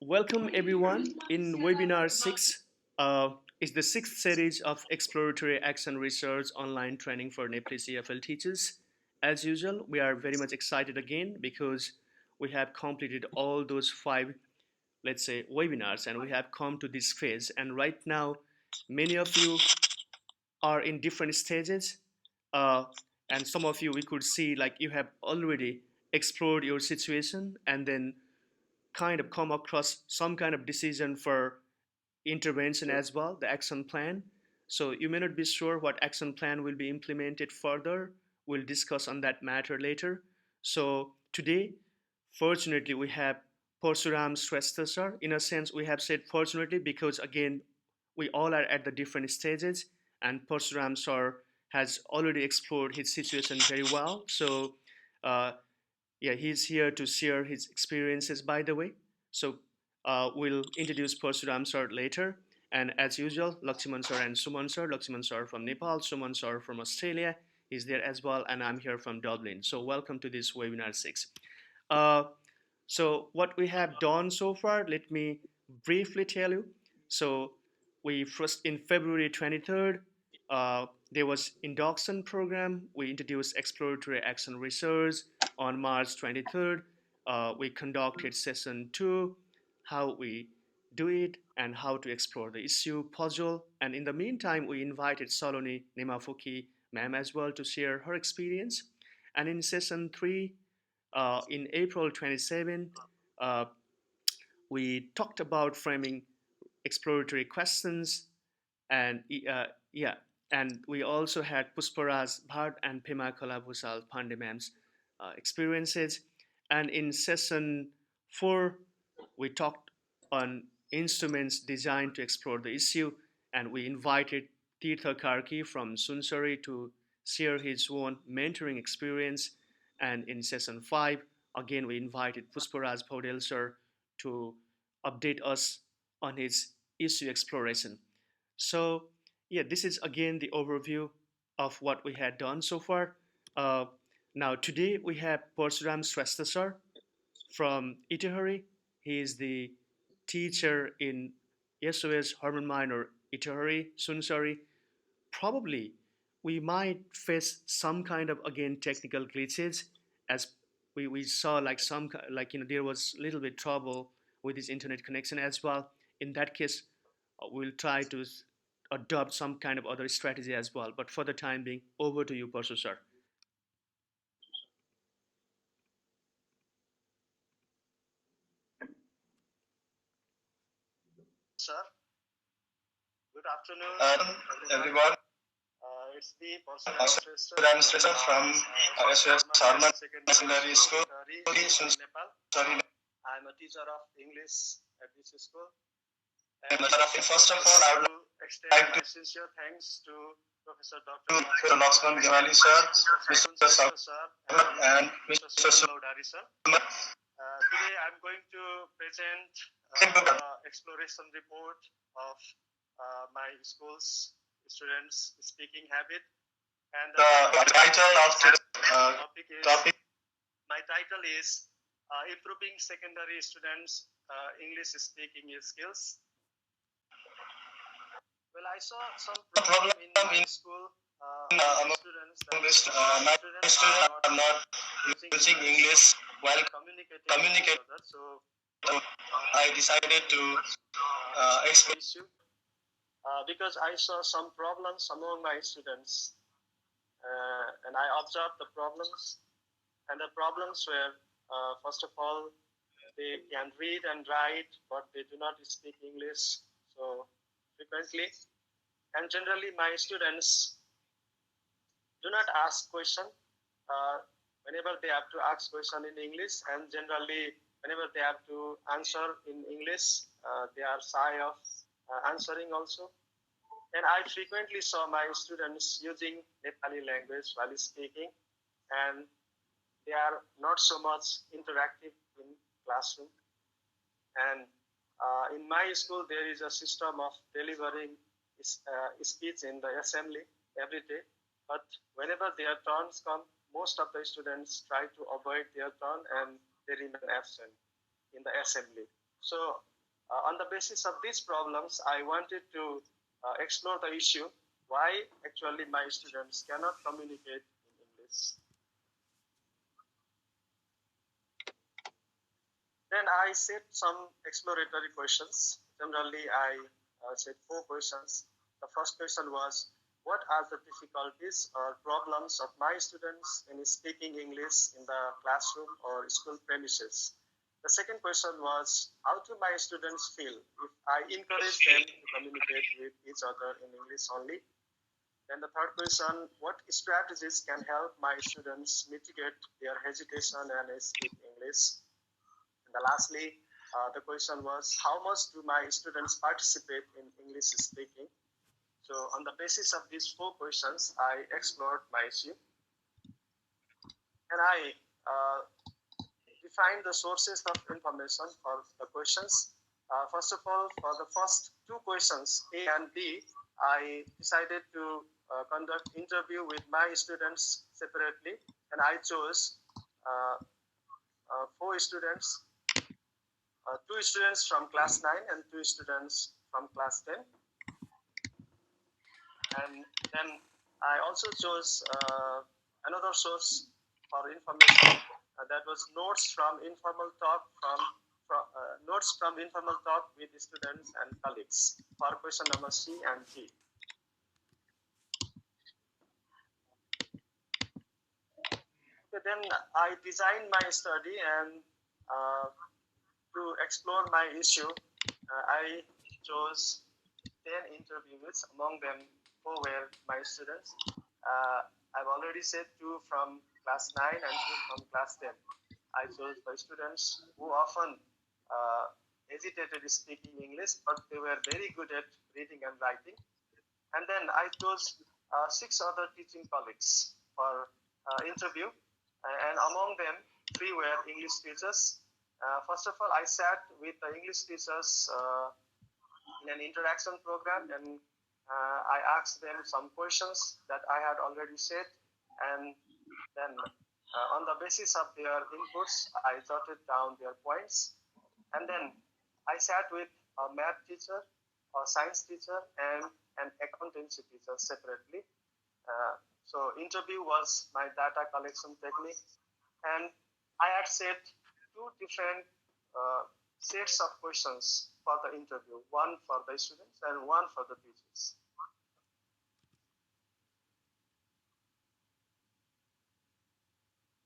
Welcome everyone in webinar 6. It's the sixth series of exploratory action research online training for Nepalese EFL teachers. As usual, we are very much excited again because we have completed all those five, let's say, webinars and we have come to this phase. And right now, many of you are in different stages. Uh, and some of you, we could see like you have already explored your situation and then kind of come across some kind of decision for intervention as well, the action plan. So you may not be sure what action plan will be implemented further. We'll discuss on that matter later. So today, fortunately, we have Parsuram Shrestha sir. In a sense, we have said fortunately because again, we all are at the different stages, and Parsuram sir has already explored his situation very well. So uh, yeah, he's here to share his experiences, by the way. So we'll introduce Parsuram sir later. And as usual, Lakshman sir and Suman sir. Lakshman sir from Nepal, Suman sir from Australia. He's there as well, and I'm here from Dublin. So welcome to this webinar 6. Uh, so what we have done so far, let me briefly tell you. So we first in February 23rd, there was induction program. We introduced exploratory action research. On March 23rd, we conducted session 2, how we do it and how to explore the issue puzzle. And in the meantime, we invited Saloni Nemafuki ma'am as well to share her experience. And in session 3, in April 27, uh, we talked about framing exploratory questions, and yeah, and we also had Pusparaj Bhatt and Pema Kalabhusal Pandey ma'am's experiences. And in session 4, we talked on instruments designed to explore the issue, and we invited Tirtha Karki from Sunsari to share his own mentoring experience. And in session 5, again, we invited Pusparaj Paudel sir to update us on his issue exploration. So, yeah, this is again the overview of what we had done so far. Uh, Now, today we have Parsuram Shrestha sir from Itihari. He is the teacher in SOS Harmon Minor Itihari, Sunsari. Probably we might face some kind of again technical glitches as we saw like like there was a little bit trouble with his internet connection as well. In that case, we'll try to adopt some kind of other strategy as well. But for the time being, over to you, Parsu sir. Sir, good afternoon, everyone. It's the Parsuram Shrestha from SOS Harman Secondary School, Nepal. I'm a teacher of English at this school. And first of all, I would like to extend my sincere thanks to Professor Dr. Lakshman Gewali sir, Mr. sir, and Mr. Sulaudari sir. Today I'm going to present the exploration report of my school's students' speaking habit. And the title of today's topic, my title is Improving Secondary Students' English Speaking Skills. Well, I saw some problem in my school. Students are not using English while communicating with others. So I decided to explain issue because I saw some problems among my students, and I observed the problems. And the problems were, first of all, they can read and write, but they do not speak English so frequently. And generally, my students do not ask question whenever they have to ask question in English, and generally, whenever they have to answer in English, they are shy of answering also. And I frequently saw my students using Nepali language while speaking, and they are not so much interactive in classroom. And in my school, there is a system of delivering speech in the assembly every day. But whenever their turns come, most of the students try to avoid their turn and they remain absent in the assembly. So On the basis of these problems, I wanted to explore the issue why actually my students cannot communicate in English. Then I set some exploratory questions. Generally, I set four questions. The first question was, what are the difficulties or problems of my students in speaking English in the classroom or school premises? The second question was, how do my students feel if I encourage them to communicate with each other in English only? Then the third question, what strategies can help my students mitigate their hesitation and speak English? And lastly, the question was, how much do my students participate in English speaking? So on the basis of these four questions, I explored my issue and I defined the sources of information for the questions. First of all, for the first two questions, A and B, I decided to conduct interview with my students separately, and I chose four students, two students from class 9 and two students from class 10. And then I also chose another source for information that was notes from informal talk notes from informal talk with students and colleagues for question number C and D. Okay, then I designed my study and to explore my issue, I chose 10 interviewees, among them four were my students. I've already said two from class 9 and two from class 10. I chose the students who often hesitated speaking English, but they were very good at reading and writing. And then I chose six other teaching colleagues for interview, and among them, three were English teachers. First of all, I sat with the English teachers in an interaction program, and I asked them some questions that I had already said, and then on the basis of their inputs, I jotted down their points, and then I sat with a math teacher, a science teacher, and an accountancy teacher separately. So interview was my data collection technique, and I had set two different uh, sets of questions for the interview, one for the students and one for the teachers.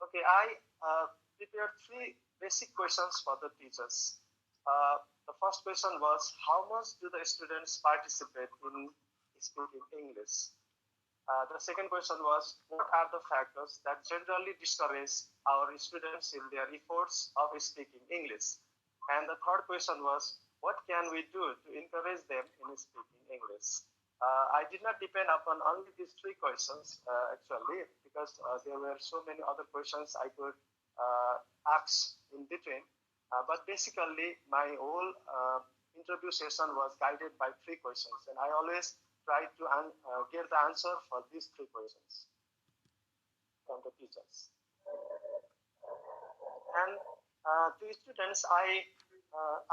Okay, I prepared three basic questions for the teachers. The first question was, how much do the students participate in speaking English? The second question was, what are the factors that generally discourage our students in their efforts of speaking English? And the third question was, what can we do to encourage them in speaking English? I did not depend upon only these three questions actually, because there were so many other questions I could ask in between. But basically, my whole interview session was guided by three questions, and I always try to get the answer for these three questions from the teachers. And to students, I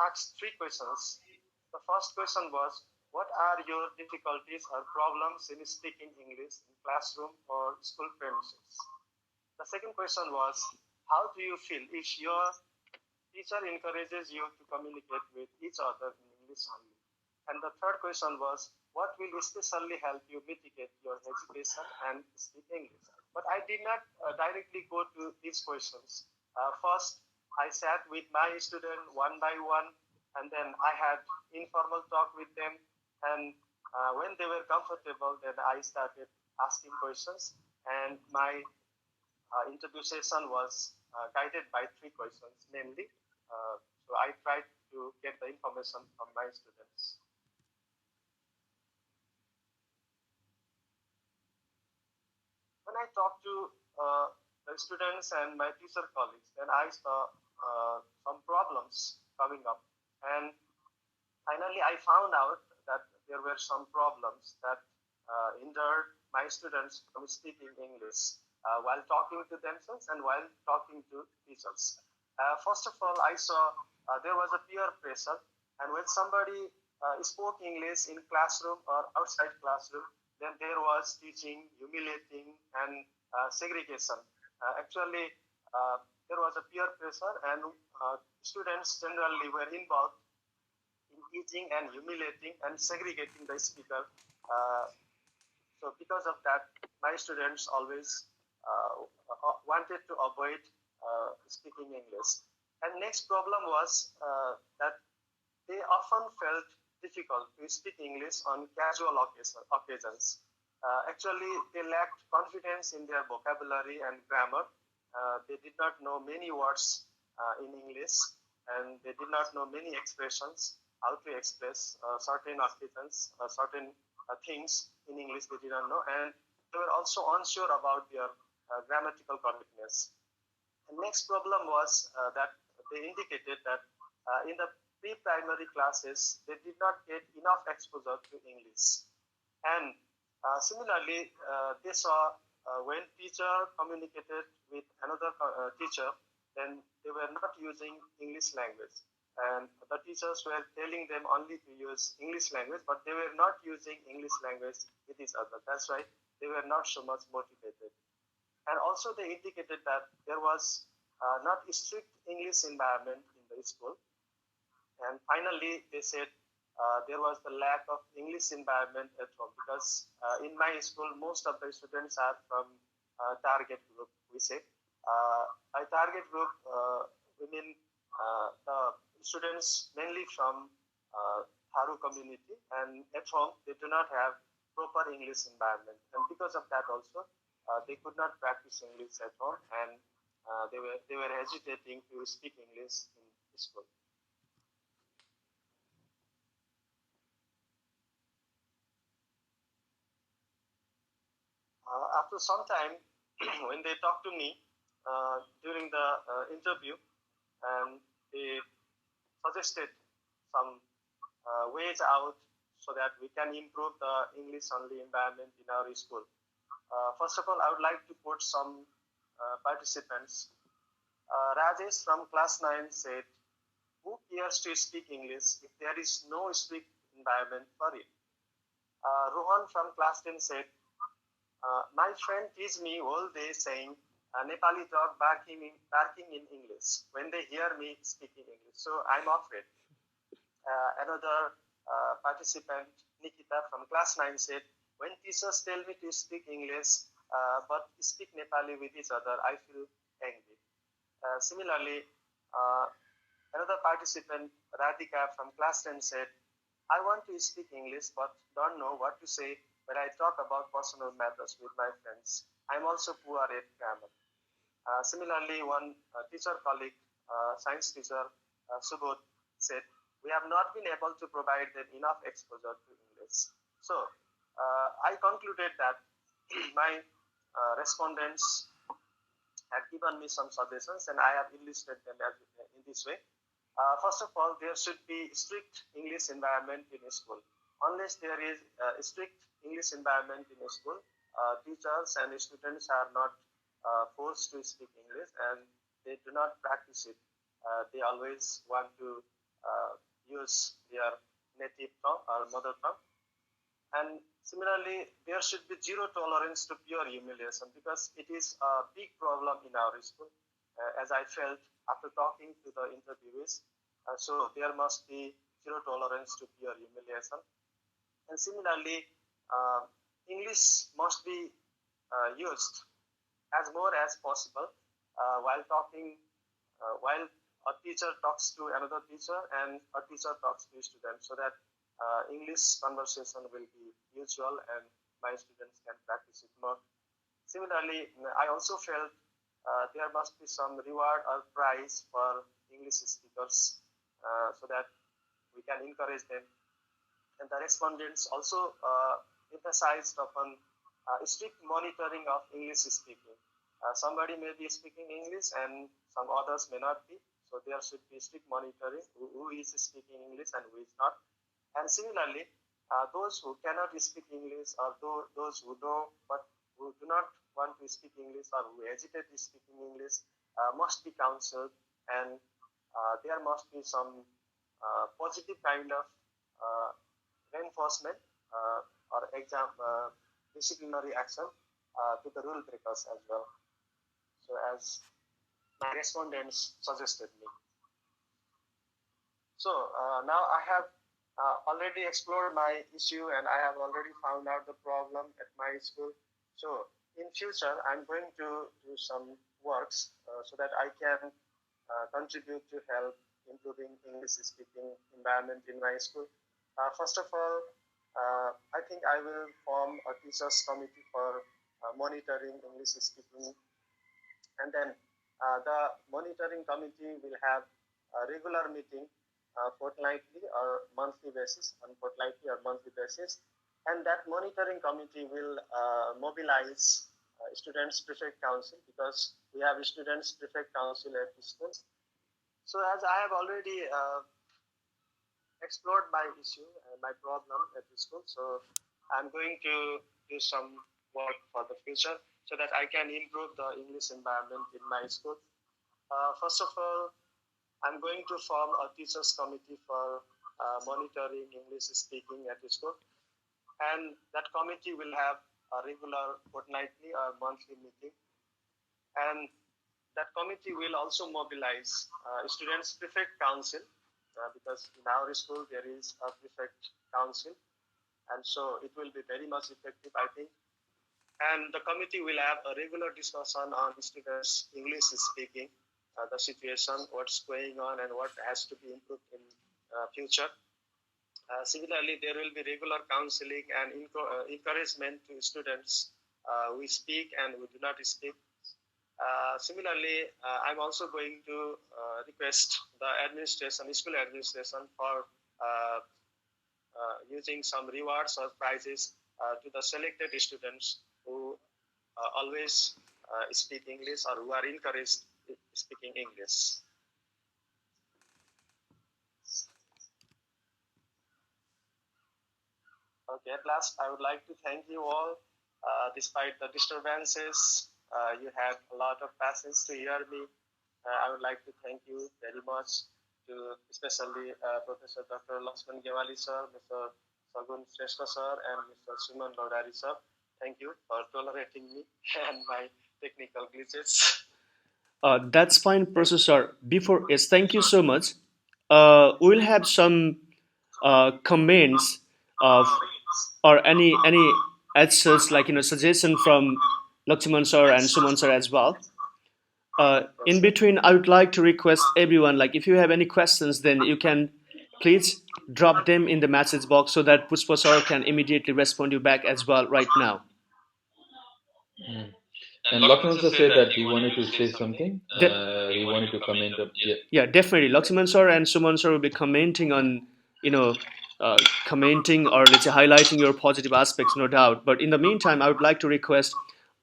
asked three questions. The first question was, what are your difficulties or problems in speaking English in classroom or school premises? The second question was, how do you feel if your teacher encourages you to communicate with each other in English only? And the third question was, what will especially help you mitigate your hesitation and speak English? But I did not directly go to these questions. First, I sat with my student one by one, and then I had informal talk with them. And when they were comfortable, then I started asking questions. And my interview session was guided by three questions, namely. So I tried to get the information from my students. When I talked to the students and my teacher colleagues, then I saw some problems coming up. And finally, I found out that there were some problems that hindered my students from speaking English while talking to themselves and while talking to teachers. First of all, I saw there was a peer pressure. And when somebody spoke English in classroom or outside classroom, then there was teaching, humiliating, and segregation. Actually, there was a peer pressure, and students generally were involved in teaching and humiliating and segregating the speaker. So because of that, my students always wanted to avoid speaking English. And next problem was that they often felt difficult to speak English on casual occasions. Actually, they lacked confidence in their vocabulary and grammar. They did not know many words in English, and they did not know many expressions, how to express certain occasions, certain things in English they did not know, and they were also unsure about their grammatical correctness. The next problem was that they indicated that in the pre-primary classes, they did not get enough exposure to English. And similarly, they saw when teacher communicated with another teacher, then they were not using English language. And the teachers were telling them only to use English language, but they were not using English language with each other. That's why they were not so much motivated. And also they indicated that there was not a strict English environment in the school. And finally, they said there was the lack of English environment at home because in my school, most of the students are from target group, we say. By target group, we mean the students mainly from Tharu community, and at home, they do not have proper English environment. And because of that also, they could not practice English at home, and they were hesitating to speak English in school. After some time, when they talked to me during the interview, and they suggested some ways out so that we can improve the English only environment in our school. First of all, I would like to quote some participants. Rajesh from class 9 said, "Who cares to speak English if there is no strict environment for it?" Rohan from class 10 said, "My friend teases me all day saying Nepali dog barking in English when they hear me speaking English. So I'm afraid." Another participant, Nikita from class 9 said, "When teachers tell me to speak English but speak Nepali with each other, I feel angry." Similarly, uh, another participant, Radhika from class 10 said, "I want to speak English but don't know what to say when I talk about personal matters with my friends. I'm also poor at grammar." Similarly, one teacher colleague, science teacher, Subodh, said, "We have not been able to provide them enough exposure to English." So I concluded that my respondents had given me some suggestions, and I have enlisted them in this way. First of all, there should be strict English environment in a school. Unless there is a strict English environment in a school, teachers and students are not forced to speak English, and they do not practice it. They always want to use their native tongue or mother tongue. And similarly, there should be zero tolerance to pure humiliation because it is a big problem in our school, as I felt after talking to the interviewees. So there must be zero tolerance to pure humiliation. And similarly, uh, English must be used as more as possible while talking, while a teacher talks to another teacher and a teacher talks to a student, so that English conversation will be usual and my students can practice it more. Similarly, I also felt there must be some reward or prize for English speakers so that we can encourage them. And the respondents also emphasized upon strict monitoring of English speaking. Somebody may be speaking English and some others may not be. So there should be strict monitoring who is speaking English and who is not. And similarly, those who cannot speak English or those who know but who do not want to speak English or who hesitate to speaking English must be counseled, and there must be some positive kind of uh, reinforcement or exam disciplinary action to the rule breakers as well. So as my respondents suggested me. So now I have already explored my issue and I have already found out the problem at my school. So in future, I'm going to do some works so that I can contribute to help improving English speaking environment in my school. First of all, I think I will form a teachers committee for monitoring English speaking, and then the monitoring committee will have a regular meeting fortnightly or monthly basis, on fortnightly or monthly basis, and that monitoring committee will mobilize students prefect council, because we have students prefect council at the school. So as I have already explored my issue and my problem at the school, so I'm going to do some work for the future so that I can improve the English environment in my school. First of all, I'm going to form a teachers committee for monitoring English speaking at the school, and that committee will have a regular fortnightly or monthly meeting, and that committee will also mobilize students prefect council, because in our school there is a prefect council, and so it will be very much effective, I think. And the committee will have a regular discussion on students English speaking, the situation, what's going on, and what has to be improved in future. Similarly, there will be regular counseling and encouragement to students we speak and we do not speak. Similarly, I'm also going to request the administration, school administration, for using some rewards or prizes to the selected students who always speak English or who are encouraged speaking English. Okay, at last, I would like to thank you all. Despite the disturbances, you had a lot of patience to hear me. I would like to thank you very much, to especially Professor Dr. Lakshman Gewali sir, Mr. Sagun Shrestha sir, and Mr. Suman Laudari sir. Thank you for tolerating me and my technical glitches. That's fine, Professor. Before, yes, thank you so much. We'll have some comments of or any answers, like suggestion from Lakshman sir and Suman sir as well. In between, I would like to request everyone, like if you have any questions, then you can please drop them in the message box so that Pushpa sir can immediately respond you back as well right now. Mm. And Lakshman sir said that he wanted to say something. He wanted to comment. Yeah. Yeah, definitely. Lakshman sir and Suman sir will be commenting on, you know, commenting or let's say highlighting your positive aspects, no doubt. But in the meantime, I would like to request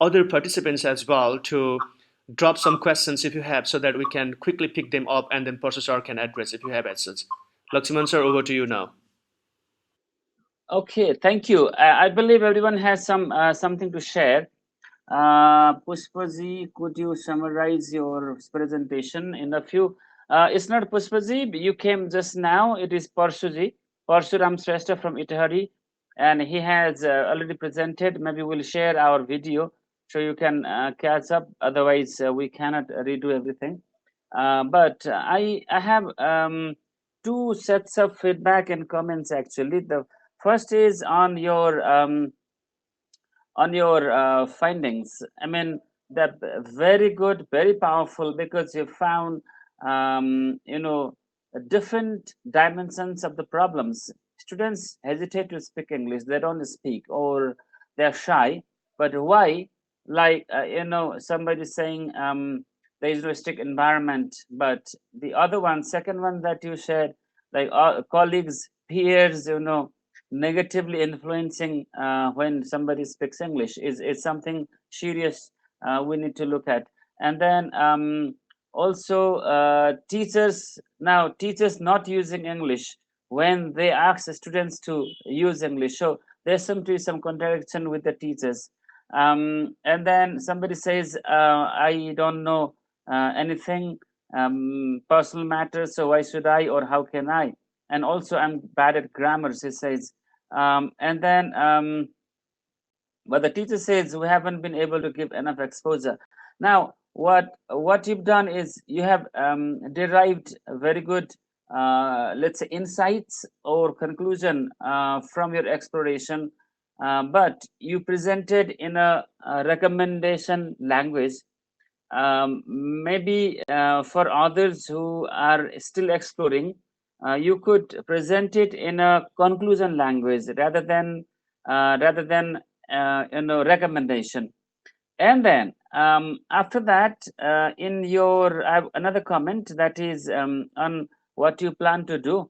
other participants as well to drop some questions if you have, so that we can quickly pick them up and then Professor sir can address if you have as such. Lakshman sir, over to you now. Okay, thank you. I believe everyone has something to share. Pushpaji, could you summarize your presentation in a few? It's not Pushpaji, you came just now. It is Parshuji, Parshuram Shrestha from Itahari, and he has already presented. Maybe we'll share our video so you can catch up. Otherwise, we cannot redo everything. But I have two sets of feedback and comments actually. The first is on your findings. I mean, that very good, very powerful, because you found, different dimensions of the problems. Students hesitate to speak English; they don't speak, or they're shy. But why? Like somebody saying there is no strict environment, but the other one, second one that you shared, like colleagues, peers, negatively influencing when somebody speaks English is something serious we need to look at. And then also teachers not using English when they ask students to use English. So there's some contradiction with the teachers. And then somebody says, I don't know anything personal matters, so why should I or how can I? and also I'm bad at grammar, he says. And then but the teacher says we haven't been able to give enough exposure. Now what you've done is you have derived a very good let's say insights or conclusion from your exploration, but you presented in a recommendation language. Maybe for others who are still exploring, you could present it in a conclusion language rather than recommendation. And then after that, in your I have another comment that is on what you plan to do.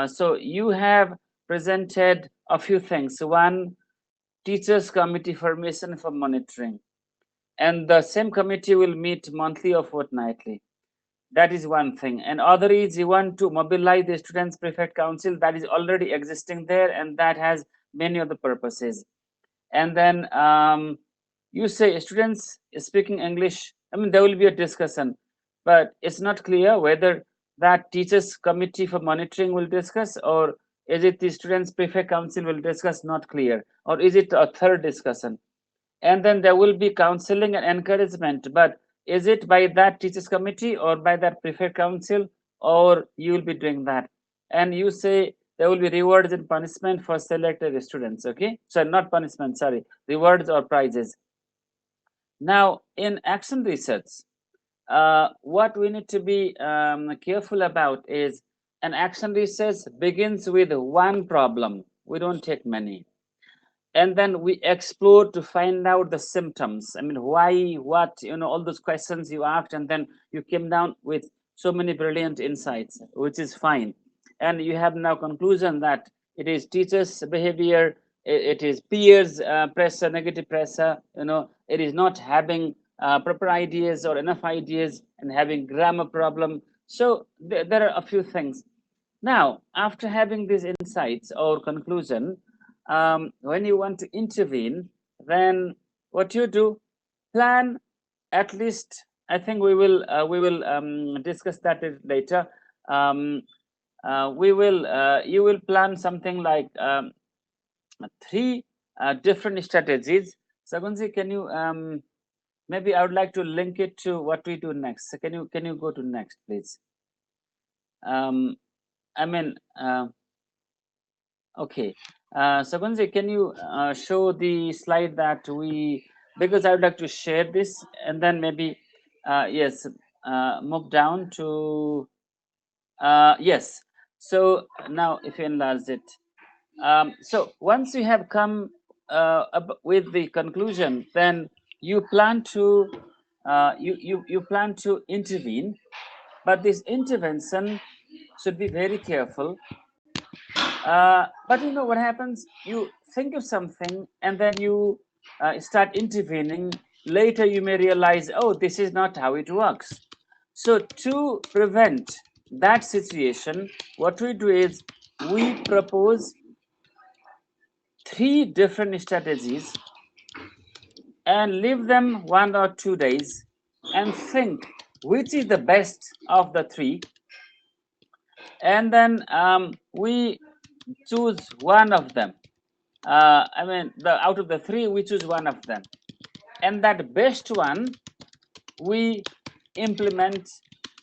So you have presented a few things. One, teachers committee formation for monitoring, and the same committee will meet monthly or fortnightly. That is one thing. And other is you want to mobilize the students prefect council that is already existing there, and that has many other purposes. And then you say students speaking English. I mean, there will be a discussion, but it's not clear whether that teachers committee for monitoring will discuss, or is it the students prefect council will discuss, not clear, or is it a third discussion. And then there will be counseling and encouragement, but is it by that teachers committee or by that prefect council, or you will be doing that. And you say there will be rewards and punishment for selected students. Okay, so not punishment, sorry, rewards or prizes. Now in action research, what we need to be careful about is an action research begins with one problem. We don't take many, and then we explore to find out the symptoms. I mean, why, what, all those questions you asked, and then you came down with so many brilliant insights, which is fine. And you have now conclusion that it is teachers behavior, it is peers pressure, negative pressure, it is not having proper ideas or enough ideas, and having grammar problem. So there are a few things. Now after having these insights or conclusion, when you want to intervene, then what you do, plan at least. I think we will discuss that later. You will plan something like three different strategies. Sagunji, can you maybe I would like to link it to what we do next. So can you go to next, please? I mean. Okay. Sagunji, can you show the slide that we, because I would like to share this, and then maybe, yes, move down to, yes. So now if you enlarge it. So once you have come up with the conclusion, then you plan to, you plan to intervene, but this intervention should be very careful. But you know what happens? You think of something and then you start intervening. Later, you may realize, oh, this is not how it works. So, to prevent that situation, what we do is we propose three different strategies and leave them 1 or 2 days and think which is the best of the three. And then we choose one of them. I mean, out of the three, we choose one of them, and that best one we implement.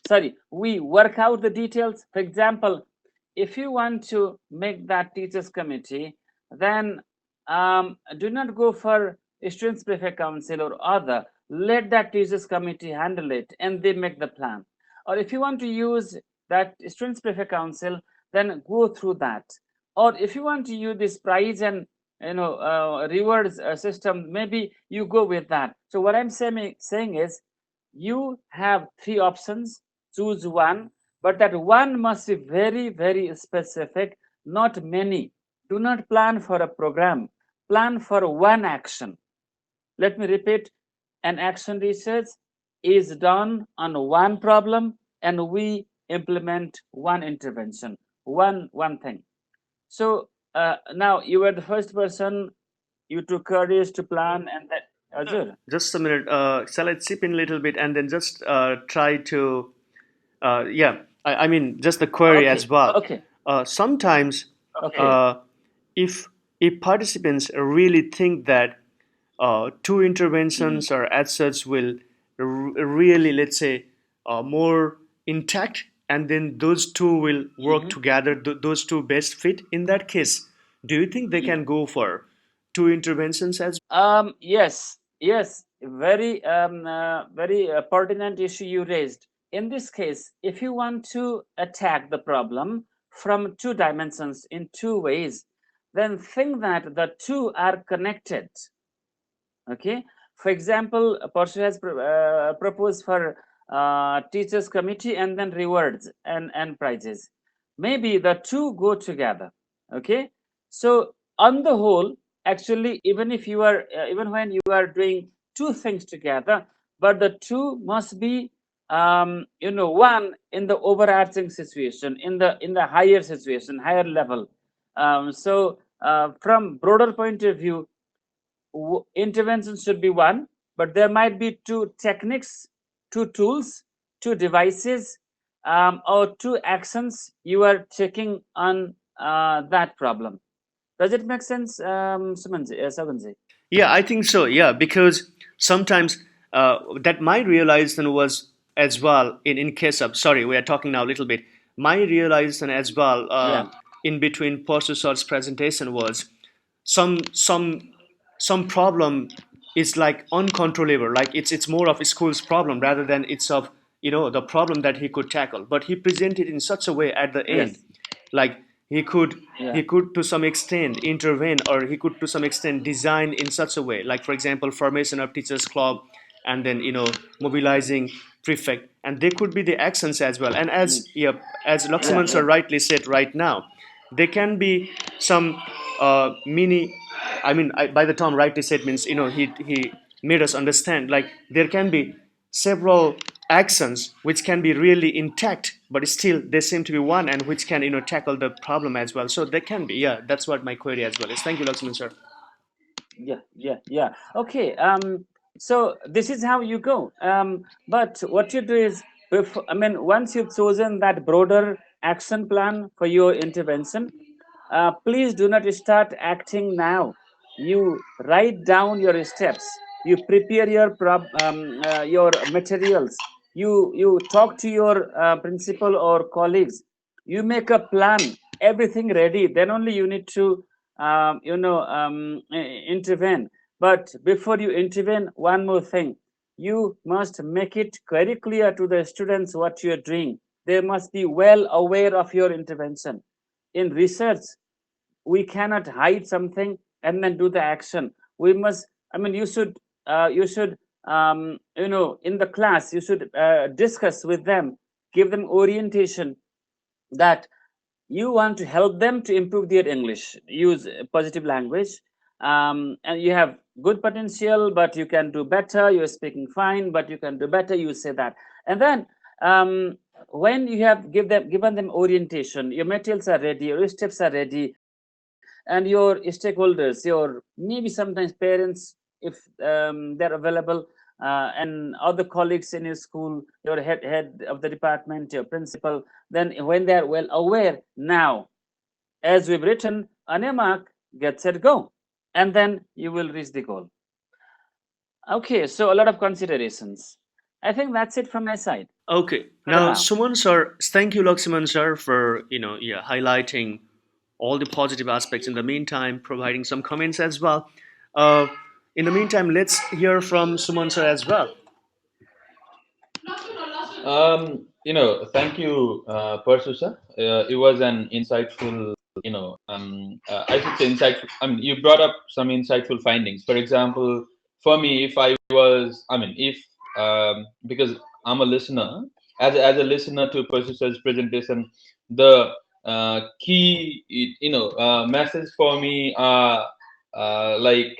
Sorry, we work out the details. For example, if you want to make that teachers committee, then do not go for students prefect council or other. Let that teachers committee handle it, and they make the plan. Or if you want to use that students prefect council, then go through that. Or if you want to use this prize and rewards system, maybe you go with that. So what I'm saying is, you have three options, choose one, but that one must be very, very specific, not many. Do not plan for a program, plan for one action. Let me repeat, an action research is done on one problem, and we implement one intervention, one thing. So now you were the first person, you took courage to plan, and that Azur. Just a minute. Shall I chip in a little bit and then just try to, yeah, I mean, just the query Okay, as well. okay. Sometimes, Okay. uh, if if participants really think that two Mm. interventions or as such will really, let's say, more intact, and then those two will work Hmm. together, those two best fit, in that case, do you think they can go for two interventions as Yes, yes, very pertinent issue you raised. In this case, if you want to attack the problem from two dimensions in two ways, then think that the two are connected. Okay, for example, Porsche has proposed for teachers committee and then rewards and prizes. Maybe the two go together. Okay, so on the whole, actually, even if you are even when you are doing two things together, but the two must be one in the overarching situation, in the higher situation, higher level. From broader point of view, intervention should be one, but there might be two techniques, two tools, two devices, or two actions you are checking on that problem. Does it make sense, Sabanji? Yeah, I think so. Yeah, because sometimes that my realization was as well in case of, sorry, we are talking now a little bit. My realization as well Yeah. in between Professor's presentation was some some problem is like uncontrollable, like it's more of a school's problem rather than it's of the problem that he could tackle. But he presented in such a way at the end, Yes. like he could Yeah. he could to some extent intervene, or he could to some extent design in such a way, like for example formation of teachers club, and then mobilizing prefect, and there could be the actions as well. And Mm. as, yeah, as Yeah. Lakshman sir Yeah. rightly said right now, there can be some mini, I mean, by the term rightly said means, he made us understand, like there can be several actions which can be really intact, but still they seem to be one, and which can tackle the problem as well. So they can be, yeah. That's what my query as well is. Thank you, Lakshman sir. Yeah, yeah, yeah. Okay. So this is how you go. But what you do is, before, I mean, once you've chosen that broader action plan for your intervention, please do not start acting now. You write down your steps. You prepare your materials. You talk to your principal or colleagues. You make a plan. Everything ready. Then only you need to intervene. But before you intervene, one more thing: you must make it very clear to the students what you are doing. They must be well aware of your intervention. In research, we cannot hide something and then do the action. We must, I mean, you should in the class, you should discuss with them, give them orientation that you want to help them to improve their English, use positive language, and you have good potential, but you can do better. You're speaking fine, but you can do better. You say that, and then when you have given them orientation, your materials are ready, your steps are ready, and your stakeholders, your maybe sometimes parents, if they're available, and other colleagues in your school, your head of the department, your principal, then when they are well aware, now, as we've written, on a mark, get set, go, and then you will reach the goal. Okay, so a lot of considerations. I think that's it from my side Okay, for now now. Suman sir, thank you, Lakshman sir, for yeah, highlighting all the positive aspects. In the meantime, providing some comments as well. uh, in the meantime, let's hear from Suman sir as well. Thank you, Persu sir. It was an insightful, I should say insightful. I mean, you brought up some insightful findings. For example, for me, if I was, I mean, if because I'm a listener, as a listener to Persu sir's presentation, the key, message for me are like,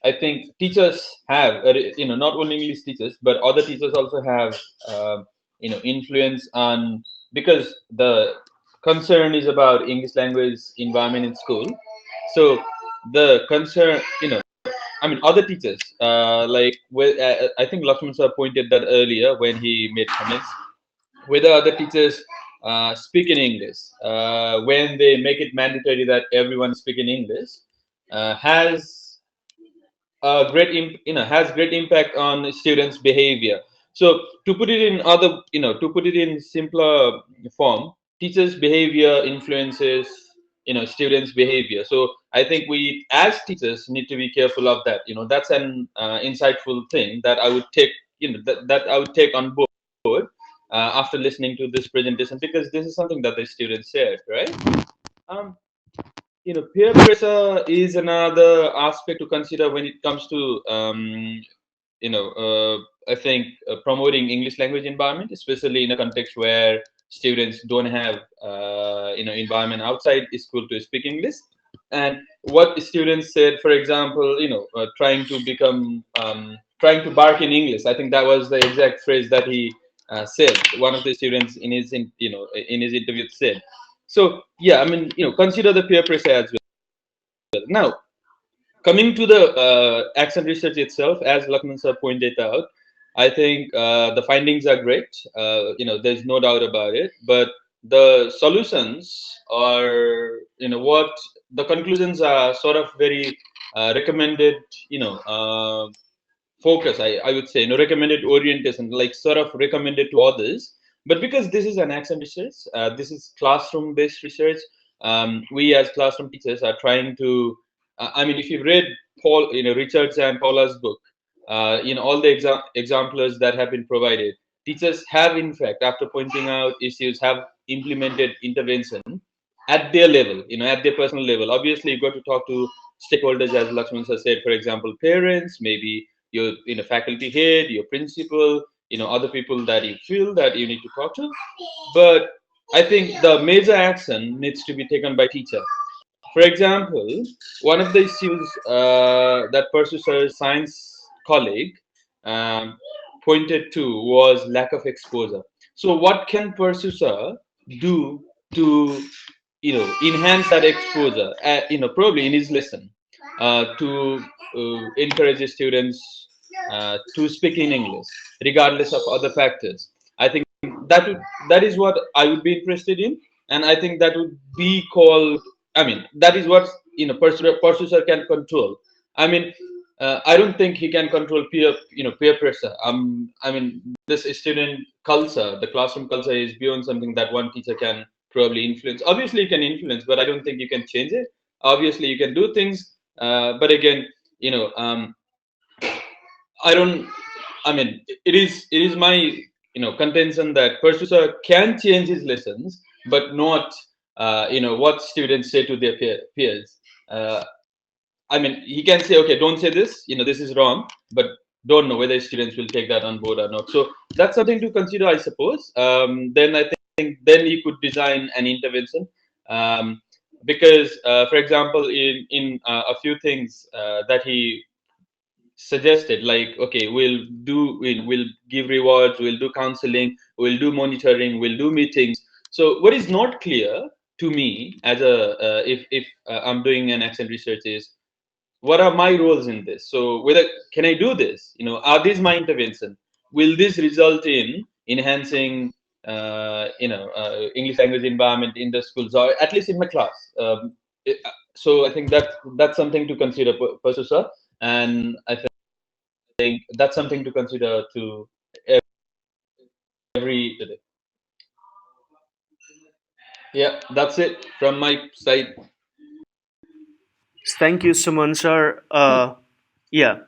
I think teachers have, not only English teachers, but other teachers also have, influence on, because the concern is about English language environment in school. So the concern, I mean, other teachers, like, well, I think Lakshman sir pointed that earlier when he made comments. Whether other teachers speak in English, when they make it mandatory that everyone speak in English, has has great impact on students' behavior. So to put it in to put it in simpler form, teachers' behavior influences students' behavior. So I think we as teachers need to be careful of that. That's an insightful thing that I would take that I would take on board after listening to this presentation, because this is something that the students shared, right? Um, Peer pressure is another aspect to consider when it comes to I think promoting English language environment, especially in a context where students don't have environment outside school to speak English. And what students said, for example, trying to bark in English. I think that was the exact phrase that he said. One of the students in his in his interview said. So yeah, I mean, consider the peer pressure as well. Now, coming to the accent research itself, as Lakman sir pointed out, I think the findings are great. There's no doubt about it. But the solutions are, what the conclusions are sort of very recommended, focus, I would say, recommended orientation, like sort of recommended to others. But because this is an accent research, this is classroom based research, we as classroom teachers are trying to I mean, if you've read Richards and Paula's book, all the examples that have been provided, teachers have in fact, after pointing out issues, have implemented intervention at their level, at their personal level. Obviously, you've got to talk to stakeholders, as Lakshman sir said, for example, parents, maybe your faculty head, your principal, other people that you feel that you need to talk to. But I think the major action needs to be taken by teacher. For example, one of the issues that Persuasor's science colleague um, pointed to was lack of exposure. So, what can Persuasor do to enhance that exposure? Probably in his lesson, to encourage the students to speak in English, regardless of other factors. I think that would, that is what I would be interested in, and I think that would be called. I mean, that is what Pursuer can control. I mean, I don't think he can control peer pressure. I mean, this student culture, the classroom culture, is beyond something that one teacher can probably influence. Obviously, you can influence, but I don't think you can change it. Obviously, you can do things, but again, you know, um, I don't. I mean, it is my contention that Pursuer can change his lessons, but not what students say to their peers. Uh, I mean, he can say, okay, don't say this. This is wrong, but don't know whether students will take that on board or not. So that's something to consider, I suppose. Then I think then you could design an intervention. Because, for example, in a few things that he suggested, like, okay, we'll give rewards, we'll do counseling, we'll do monitoring, we'll do meetings. So what is not clear to me as a if I'm doing an accent research is, what are my roles in this? So whether can I do this, are these my intervention, will this result in enhancing English language environment in the schools, or at least in my class. So I think that's something to consider, Sir. And I think that's something to consider to every. Yeah, that's it from my side. Thank you, Suman sir. Yeah,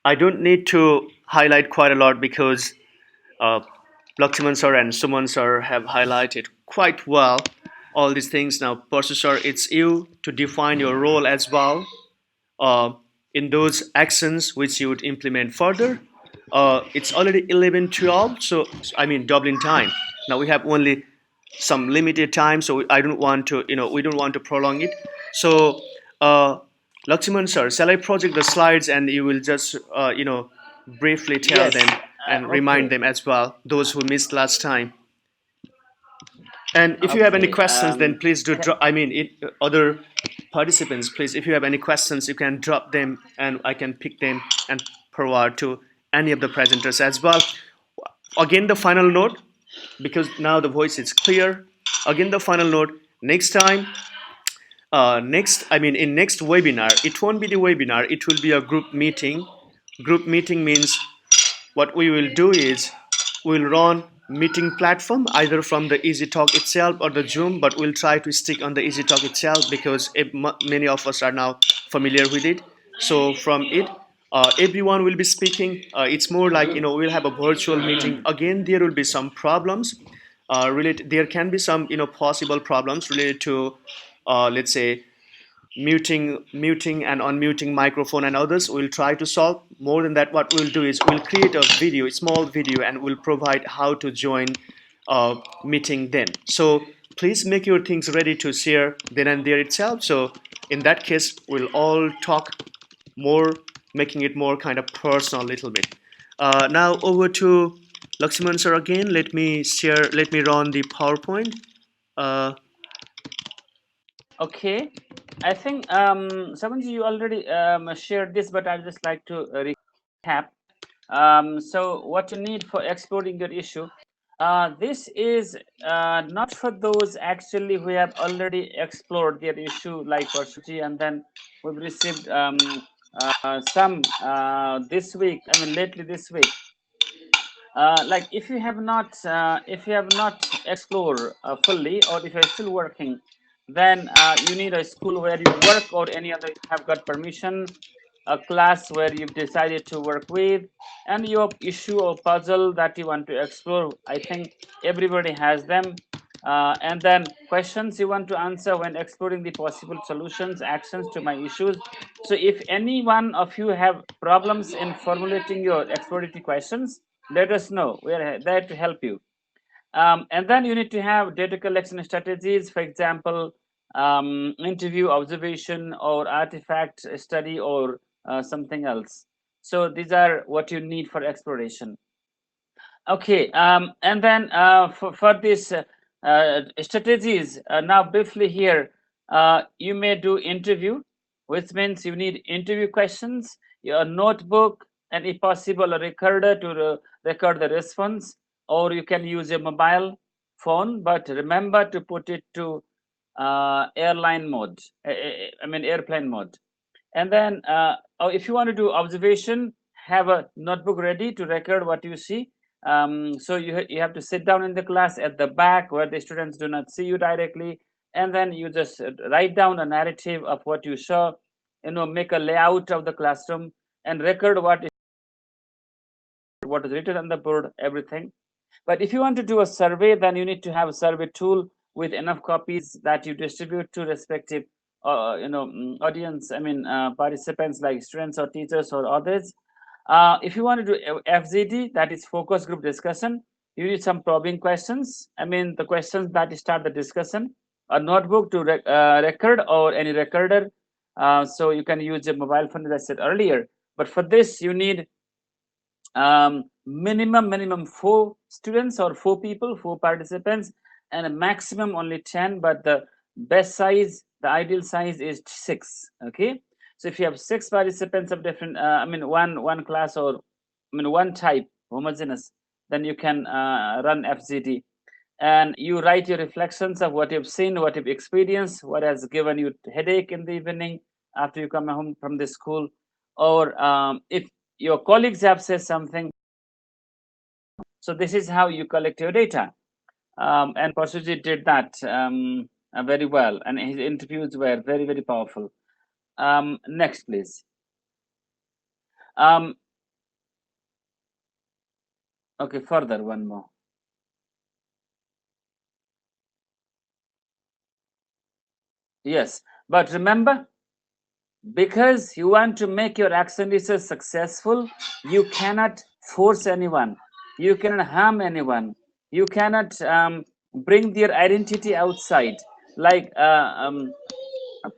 I don't need to highlight quite a lot because uh, Lakshman sir and Suman sir have highlighted quite well all these things. Now, Percy sir, it's you to define your role as well uh, in those actions which you would implement further. It's already 11:12, so I mean Dublin time. Now we have only some limited time, so I don't want to, we don't want to prolong it. So, Lakshman sir, shall I project the slides and you will just, briefly tell Yes. them and remind Okay. them as well, those who missed last time. And if you have any Okay. questions, then please do drop. I mean, other participants, please, if you have any questions, you can drop them, and I can pick them and provide to any of the presenters as well. Again, the final note, because now the voice is clear. Again, the final note: next time, in next webinar, it won't be the webinar, it will be a group meeting. Group meeting means what we will do is we'll run meeting platform either from the EasyTalk itself or the Zoom, but we'll try to stick on the EasyTalk itself because many of us are now familiar with it. So from it, everyone will be speaking. It's more like, we'll have a virtual meeting. Again, there will be some problems related. There can be some, possible problems related to, let's say, muting and unmuting microphone and others. We'll try to solve. More than that, what we'll do is we'll create a video, a small video, and we'll provide how to join meeting then. So please make your things ready to share then and there itself. So in that case, we'll all talk more, making it more kind of personal a little bit. Now over to Lakshman sir again. Let me run the PowerPoint. uh, Okay, I think Samanji, you already shared this, but I'd just like to recap. So what you need for exploring your issue, this is not for those actually who have already explored their issue like Parsuji, and then we've received some this week, I mean lately this week. Like if you have not explored fully, or if you're still working, then you need a school where you work, or any other have got permission, a class where you've decided to work with, and your issue or puzzle that you want to explore. I think everybody has them. And then questions you want to answer when exploring the possible solutions, actions to my issues. So if any one of you have problems in formulating your exploratory questions, let us know. We are there to help you. And then you need to have data collection strategies, for example, interview, observation, or artifact study, or something else. So these are what you need for exploration. Okay, and then for this strategies, now briefly here, you may do interview, which means you need interview questions, your notebook, and if possible, a recorder to record the response, or you can use your mobile phone, but remember to put it to airline mode, I mean airplane mode. And then if you want to do observation, have a notebook ready to record what you see. So you have to sit down in the class at the back where the students do not see you directly, and then you just write down a narrative of what you saw, make a layout of the classroom and record what is written on the board, everything. But if you want to do a survey, then you need to have a survey tool with enough copies that you distribute to respective audience, I mean participants like students or teachers or others. If you want to do FGD, that is focus group discussion, you need some probing questions, I mean the questions that start the discussion, a notebook to record, or any recorder. So you can use a mobile phone, as I said earlier. But for this you need minimum 4 students or 4 people, 4 participants, and a maximum only 10, but the best size, the ideal size is 6. Okay, so if you have 6 participants of different one class, or one type homogeneous, then you can run FGD, and you write your reflections of what you've seen, what you've experienced, what has given you headache in the evening after you come home from the school, or if your colleagues have said something. So this is how you collect your data. And Parsuji did that very well, and his interviews were very, very powerful. Next, please. Okay, further, one more. Yes, but remember, because you want to make your action research successful, you cannot force anyone, you cannot harm anyone, you cannot bring their identity outside. Like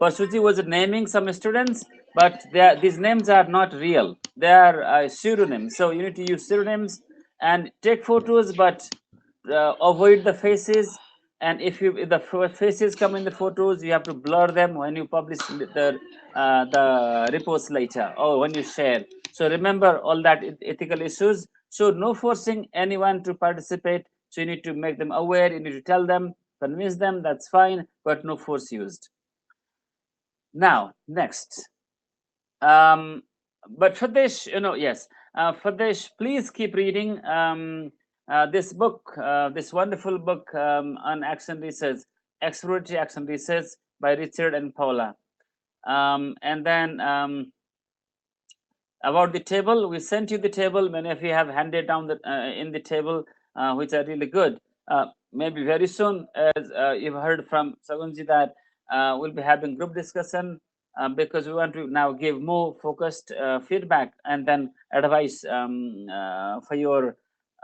Parsuji was naming some students, but these names are not real. They are pseudonyms. So you need to use pseudonyms and take photos, but avoid the faces. And if the faces come in the photos, you have to blur them when you publish the repost later, or when you share. So remember all that ethical issues. So no forcing anyone to participate. So you need to make them aware. You need to tell them convince them, that's fine, but no force used. Now, next. Um, but Fadesh, yes, Fadesh, please keep reading this book, this wonderful book on action research, Exploratory Action Research by Richard and Paula. And then about the table, we sent you the table. Many of you have handed down in the table, which are really good. Maybe very soon, as you've heard from Sagunji, that we'll be having group discussion because we want to now give more focused feedback and then advice for your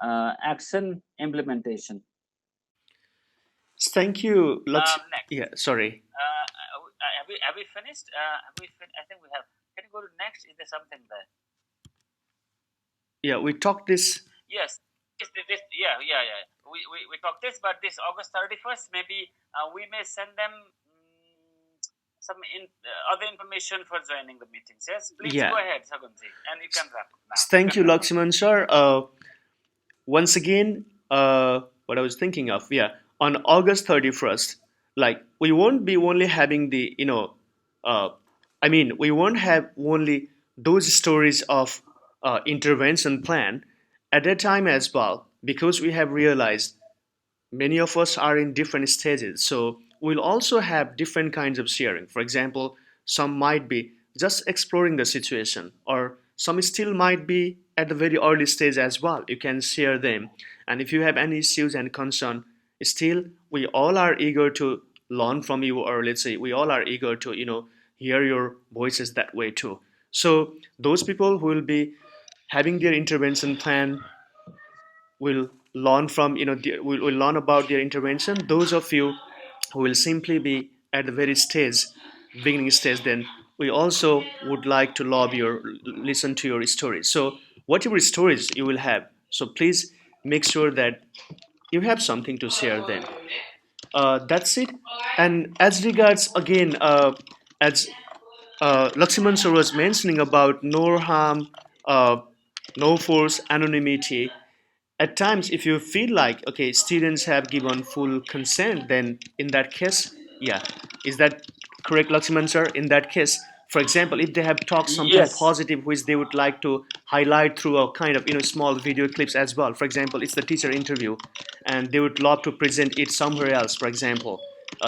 action implementation. Thank you, Lux. Next, Yeah, sorry. have we finished? I think we have. Can you go to next? Is there something there? Yeah, we talked this. Yes, yeah. We talked this, but this August 31st, maybe we may send them some other information for joining the meetings. Yes, please Yeah. go ahead, Sagunji, and you can wrap up now. Thank you, Lakshman sir. Once again, what I was thinking of, yeah, on August 31st, like we won't be only having the, I mean, we won't have only those stories of intervention plan at that time as well, because we have realized many of us are in different stages, so we'll also have different kinds of sharing. For example, some might be just exploring the situation, or some still might be at the very early stage as well. You can share them, and if you have any issues and concern, still we all are eager to learn from you, or let's say we all are eager to hear your voices that way too. So those people who will be having their intervention plan will learn from will learn about their intervention. Those of you who will simply be at the very stage, beginning stage, then we also would like to lobby or listen to your stories. So whatever stories you will have, so please make sure that you have something to share then. That's it. And as regards again, as Lakshman sir was mentioning about no harm, uh, no force, anonymity. At times, if you feel like okay, students have given full consent, then in that case, yeah, is that correct, Lakshman sir? In that case, for example, if they have talked something Yes, positive which they would like to highlight through a kind of small video clips as well. For example, it's the teacher interview, and they would love to present it somewhere else. For example,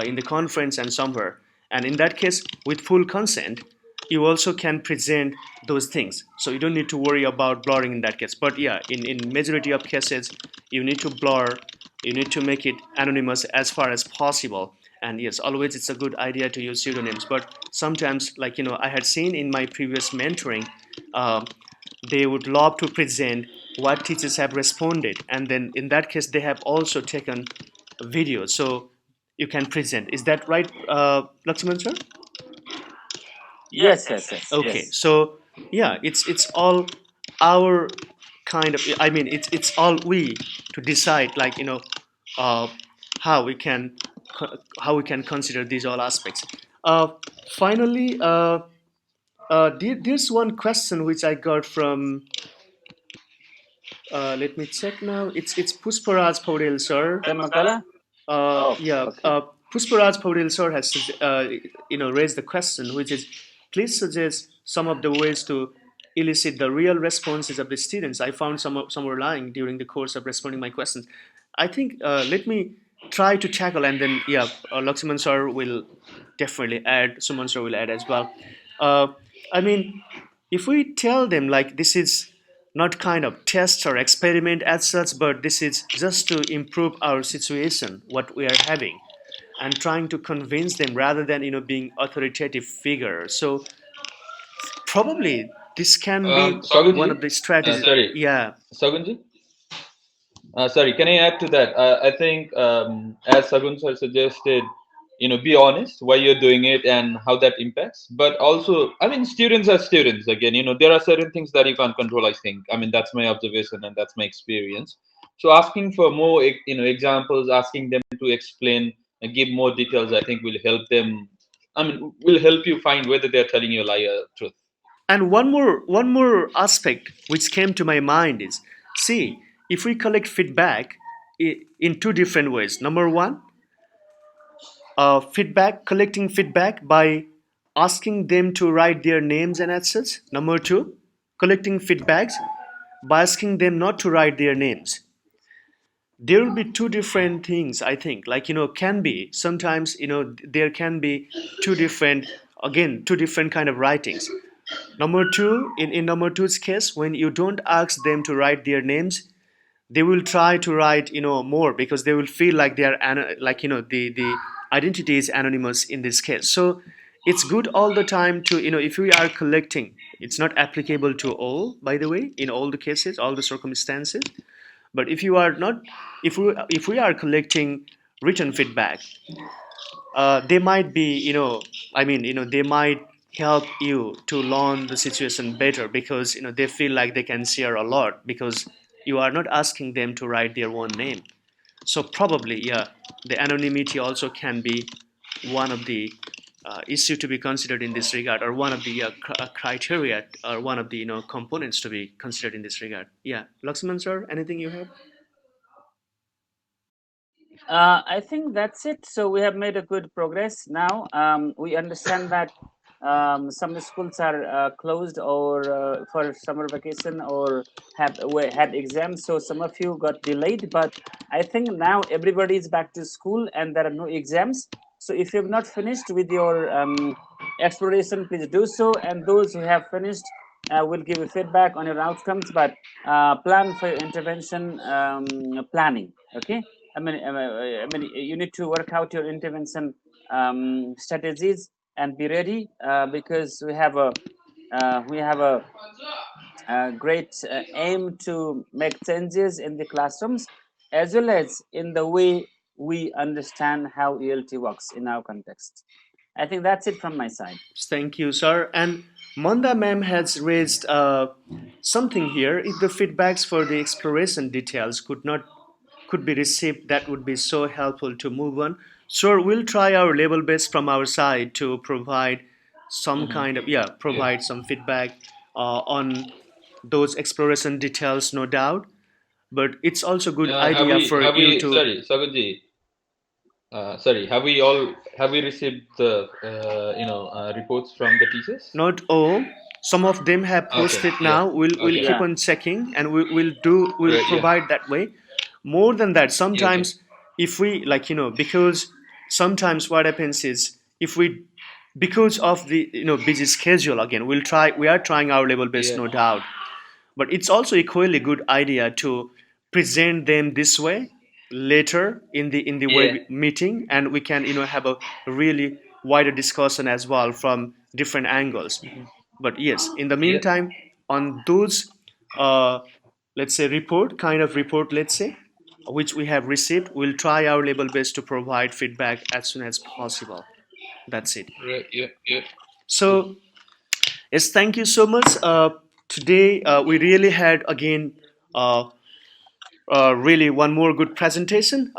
in the conference and somewhere. And in that case, with full consent, you also can present those things, so you don't need to worry about blurring in that case. But yeah, in majority of cases, you need to blur, you need to make it anonymous as far as possible. And yes, always it's a good idea to use pseudonyms, but sometimes, like I had seen in my previous mentoring, um, they would love to present what teachers have responded, and then in that case they have also taken a video, so you can present. Is that right, Lakshman sir? Okay, yes. so yeah, it's all our kind of. I mean, it's all we to decide, like uh, how we can how we can consider these all aspects. Uh, Finally, there's one question which I got from. Let me check now. It's Pusparaj Paudel sir. Makala? Oh, Yeah, okay. Pusparaj Paudel sir has raised the question, which is, please suggest some of the ways to elicit the real responses of the students. I found some were lying during the course of responding my questions. I think let me try to tackle, and then yeah, Lakshman sir will definitely add. Suman sir will add as well. Uh, I mean, if we tell them like this is not kind of test or experiment as such, but this is just to improve our situation, what we are having, and trying to convince them rather than being authoritative figure. So probably this can be one of Sagunji, the strategies. sorry, Yeah. Sagunji. Sorry, can I add to that? I think, as Sagun sir suggested, be honest why you're doing it and how that impacts. But also, I mean, students are students. Again, there are certain things that you can't control. I think. I mean, that's my observation and that's my experience. So asking for more, examples, asking them to explain and give more details, I think will help them. I mean, will help you find whether they're telling you a lie or truth. And one more aspect which came to my mind is, see, if we collect feedback in two different ways. Number one, feedback, collecting feedback by asking them to write their names and assets. Number two, collecting feedbacks by asking them not to write their names. There will be two different things, I think. Like, can be sometimes, there can be two different, again, two different kind of writings. Number two, in number two's case, when you don't ask them to write their names, they will try to write more because they will feel like they are like the identity is anonymous in this case. So it's good all the time to if we are collecting, it's not applicable to all, by the way, in all the cases, all the circumstances. But if you are not, if we are collecting written feedback, they might be, I mean, they might help you to learn the situation better because they feel like they can share a lot because you are not asking them to write their own name. So probably, yeah, the anonymity also can be one of the issue to be considered in this regard, or one of the criteria, or one of the components to be considered in this regard. Yeah, Lakshman sir, anything you have? I think that's it. So we have made a good progress now. We understand that some schools are closed or for summer vacation or have had exams. So some of you got delayed, but I think now everybody is back to school and there are no exams. So if you have not finished with your exploration, please do so. And those who have finished will give you feedback on your outcomes. But plan for your intervention planning. Okay. I mean, you need to work out your intervention strategies and be ready because we have a great aim to make changes in the classrooms as well as in the way we understand how ELT works in our context. I think that's it from my side. Thank you, sir. And Manda ma'am has raised something here. If the feedbacks for the exploration details could be received, that would be so helpful to move on. Sure, we'll try our level best from our side to provide some Hmm. kind of Yeah. provide some feedback on those exploration details, no doubt. But it's also good Have idea we for have you we to. sorry, Saguji, sorry, have we received the reports from the teachers? Not all. Some of them have Okay. posted Yeah. now. We'll Okay. keep Yeah. on checking, and we'll Right. Yeah. provide that way. More than that, Yeah. Okay. sometimes if we like because sometimes what happens is if we, because of the busy schedule, again we are trying our level best, Yeah. no doubt, but it's also equally good idea to present them this way later in the web Yeah. meeting, and we can have a really wider discussion as well from different angles. But yes, in the Yeah. meantime, on those uh, let's say report, let's say, which we have received, we'll try our level best to provide feedback as soon as possible. That's it. Right. Yeah. Yeah. Cool. So yes, thank you so much. Today we really had again uh, really one more good presentation,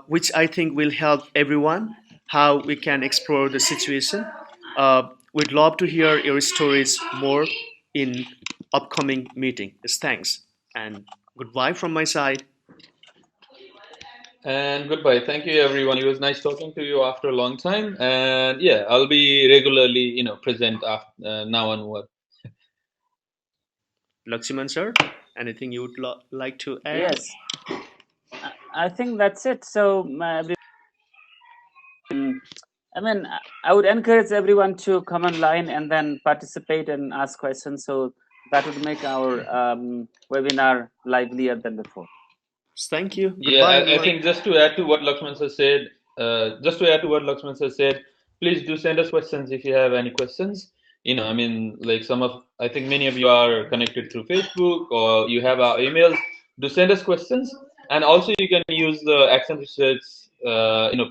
which I think will help everyone how we can explore the situation. We'd love to hear your stories more in upcoming meeting. Yes, thanks and goodbye from my side. And goodbye. Thank you, everyone. It was nice talking to you after a long time. And yeah, I'll be regularly, present after now onward. Lakshman sir, anything you would like to add? Yes. I think that's it. So I mean, I would encourage everyone to come online and then participate and ask questions. So that would make our webinar livelier than before. Thank you. Yeah, Goodbye, I everyone. think just to add to what Lakshman sir said, please do send us questions if you have any questions. I mean, like I think many of you are connected through Facebook or you have our emails. Do send us questions, and also you can use the Action Research,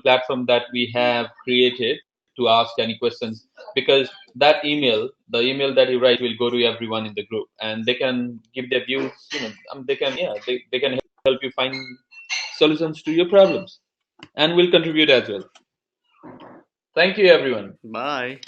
platform that we have created to ask any questions because the email that you write will go to everyone in the group, and they can give their views. They can help you find solutions to your problems and will contribute as well. Thank you, everyone. Bye.